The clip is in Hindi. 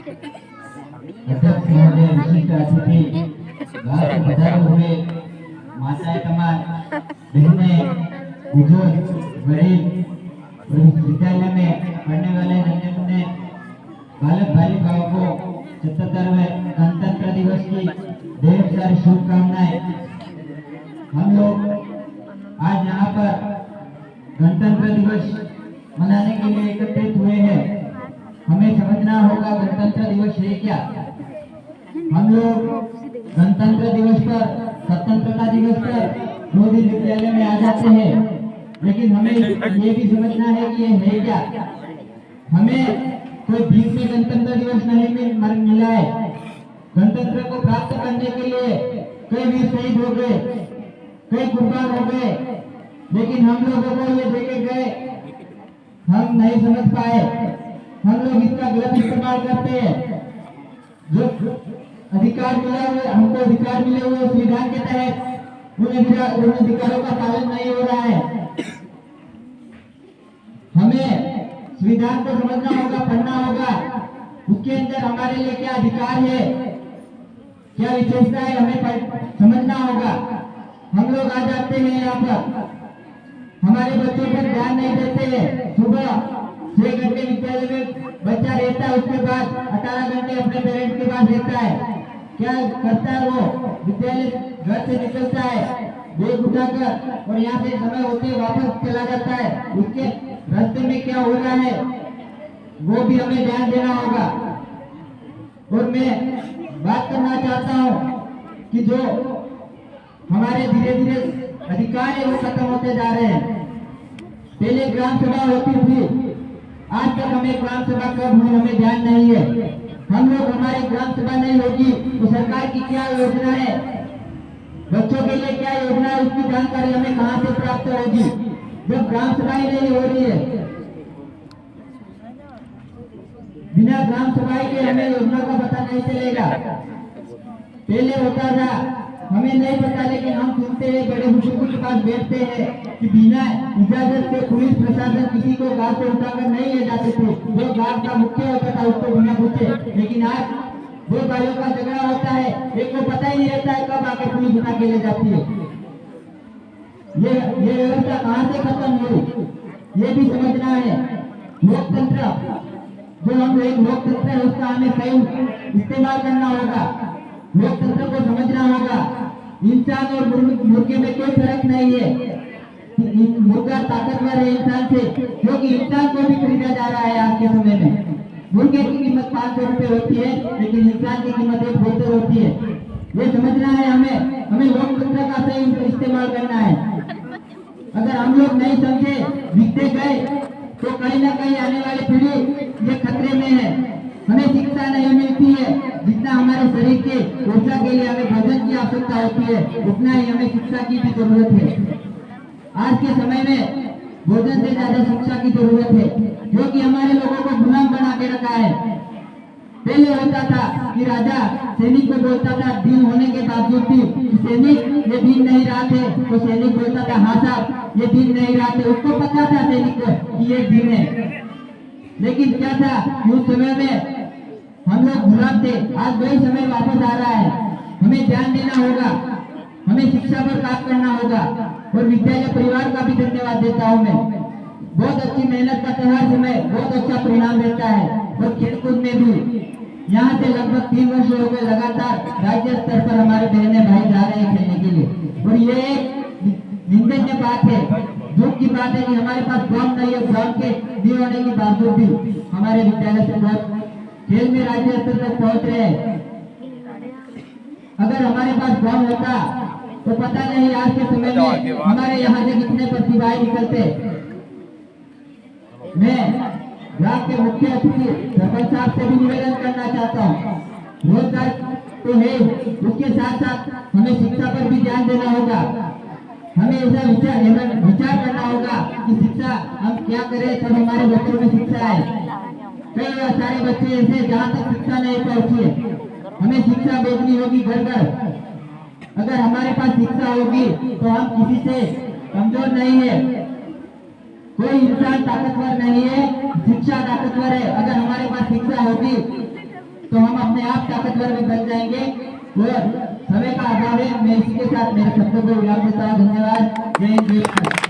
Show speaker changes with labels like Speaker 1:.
Speaker 1: अध्यक्ष महोदय, विशिष्ट अतिथि, गांव से पधारे हुए माताएं कमार, बहनें, बुजुर्ग, गरीब और विद्यालय में पढ़ने वाले नन्हे मुन्ने बालक बालिकाओं को 77वें गणतंत्र दिवस की ढेर सारी शुभकामनाएं। हम लोग आज यहाँ पर गणतंत्र दिवस मनाने के लिए एकत्रित हुए हैं। हमें समझना होगा गणतंत्र दिवस है क्या। हम लोग गणतंत्र दिवस पर, स्वतंत्रता दिवस पर 2 दिन विद्यालय में आ जाते हैं, लेकिन हमें ये भी समझना है कि ये है क्या। हमें कोई भीख में गणतंत्र दिवस नहीं मिला है। गणतंत्र को प्राप्त करने के लिए कई वीर शहीद हो गए, कई कुर्बान हो गए, लेकिन हम लोगों को ये देखे गए, हम नहीं समझ पाए। हम लोग इसका गलत इस्तेमाल करते हैं। जो अधिकार मिला हुआ, हमको अधिकार मिले हुए संविधान के तहत उन अधिकारों का पालन नहीं हो रहा है। हमें संविधान को समझना होगा, पढ़ना होगा, उसके अंदर हमारे लिए क्या अधिकार है, क्या विशेषता है, हमें समझना होगा। हम लोग आ जाते हैं यहाँ पर, हमारे बच्चों पर ध्यान नहीं देते हैं। सुबह 6 घंटे विद्यालय में बच्चा रहता है, उसके बाद 18 घंटे अपने पेरेंट्स के पास रहता है। क्या करता है वो? विद्यालय घर से निकलता है बैग उठाकर और यहाँ से समय होते वापस चला जाता है। उसके रास्ते में क्या हो रहा है वो भी हमें ध्यान देना होगा। और मैं बात करना चाहता हूँ कि जो हमारे धीरे धीरे अधिकार है वो खत्म होते जा रहे हैं। पहले ग्राम सभा होती थी, आज तक हमें ग्राम सभा कब हुई हमें ध्यान नहीं है। हम लोग, हमारी ग्राम सभा नहीं होगी तो सरकार की क्या योजना है, बच्चों के लिए क्या योजना है, उसकी जानकारी हमें कहां से प्राप्त होगी जब ग्राम सभा ही नहीं हो रही है। बिना ग्राम सभा के हमें योजना का पता नहीं चलेगा। पहले होता था, हमें नहीं पता, लेकिन हम सुनते हैं, बड़े बुजुर्गों के पास बैठते हैं कि बिना इजाजत के पुलिस प्रशासन किसी को गांव से उठाकर नहीं ले जाते थे। जो गांव का मुखिया होता था उसको बिना पूछे। लेकिन आज 2 भाइयों का झगड़ा होता है, एक को पता ही नहीं रहता है कब आकर पुलिस उठा के ले जाती है। ये व्यवस्था कहाँ से खत्म हुई, ये भी समझना है। लोकतंत्र, जो हम एक लोकतंत्र है, उसका हमें सही इस्तेमाल करना होगा। लोकतंत्र को समझना होगा। इंसान और मुर्गे में कोई फर्क नहीं है। मुर्गा ताकतवर है इंसान से, क्योंकि इंसान को भी खरीदा जा रहा है आज के समय में। मुर्गे की कीमत 500 रुपए होती है, लेकिन इंसान की कीमत 170 होती है। ये समझना है हमें लोकतंत्र का सही इस्तेमाल करना है। अगर हम लोग नहीं समझे, बीतते गए, तो कहीं ना कहीं आने वाली पीढ़ी ये खतरे में है। हमें शिक्षा नहीं मिलती है, जितना हमारे शरीर के ऊर्जा के लिए हमें भोजन की आवश्यकता होती है, उतना ही हमें शिक्षा की भी जरूरत है। आज के समय में भोजन से ज्यादा शिक्षा की जरूरत है, क्योंकि हमारे लोगों को गुलाम बना के रखा है। पहले होता था कि राजा सैनिक को बोलता था दिन होने के बावजूद भी कि सैनिक ये दिन नहीं रहा थे, तो सैनिक बोलता था हाँ साहब ये दिन नहीं रहा थे। उसको पता था सैनिक को कि ये दिन है, लेकिन क्या था कि उस समय में हम लोग गुलाम थे। आज वही समय वापस आ रहा है। हमें ध्यान देना होगा, हमें शिक्षा पर काम करना होगा। और विद्यालय परिवार का भी धन्यवाद देता हूँ मैं। बहुत अच्छी मेहनत का हर समय बहुत अच्छा परिणाम देता है। और खेलकूद में भी यहाँ से लगभग 3 वर्ष हो गए लगातार राज्य स्तर पर हमारे बहने भाई जा रहे हैं खेलने के लिए। और ये एक निंदनीय बात है, दुख की बात है कि हमारे पास ग्राउंड नहीं है। ग्राउंड के नहीं होने के बावजूद भी हमारे विद्यालय से बहुत खेल में राज्य स्तर तक पहुंच रहे हैं। अगर हमारे पास ग्राउंड होता तो पता नहीं आज के समय में हमारे यहाँ से कितने प्रतिभाएं निकलते। मैं ग्राम के मुख्य अतिथि सरपंच साहब से भी निवेदन करना चाहता हूँ, रोजगार तो है, उसके साथ साथ हमें शिक्षा पर भी ध्यान देना होगा। हमें ऐसा विचार करना होगा कि शिक्षा हम क्या करें तब हमारे बच्चों में शिक्षा है। कई सारे बच्चे ऐसे जहाँ तक शिक्षा नहीं पहुँची है, हमें शिक्षा भेजनी होगी घर घर। अगर हमारे पास शिक्षा होगी तो हम किसी से कमजोर नहीं है। कोई इंसान ताकतवर नहीं है, शिक्षा ताकतवर है। अगर हमारे पास शिक्षा होगी तो हम अपने आप ताकतवर में बन जाएंगे। और समय का अभाव है, मैं इसी के साथ मेरे शब्दों को विराम देता हूँ। धन्यवाद। जय हिंद, जय भारत।